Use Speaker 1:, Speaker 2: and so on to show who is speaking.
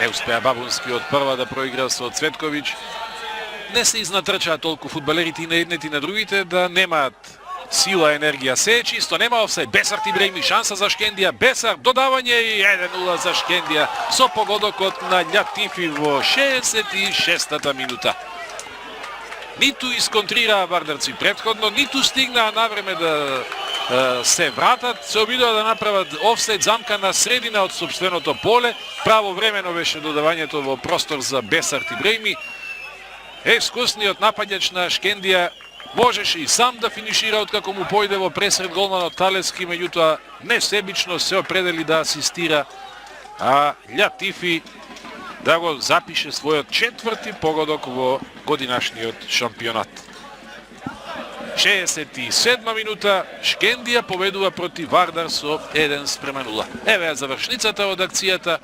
Speaker 1: Не успеа Бабунски од прва да проигра со Цветковиќ. Не се изнатрчаа толку фудбалерите и на едните и на другите да немаат сила, енергија. Се е чисто, нема офсајд. Бесар Ибраими, шанса за Шкендија. Бесар, додавање и 1-0 за Шкендија со погодокот на Љатифи во 66-та минута. Ниту исконтрираа вардарци претходно, ниту стигнаа навреме да се вратат, се обидоа да направат офсајд, замка на средина од сопственото поле. Правовремено беше додавањето во простор за Бесар Ибраими. Искусниот напаѓач на Шкендија можеше и сам да финишира откако му појде во пресред голманот Талески, меѓутоа несебично се определи да асистира, а Љатифи да го запише својот 4-ти погодок во годинашниот шампионат. 67 минута, Шкендија победува против Вардар со 1-0. Еве ја завршницата од акцијата.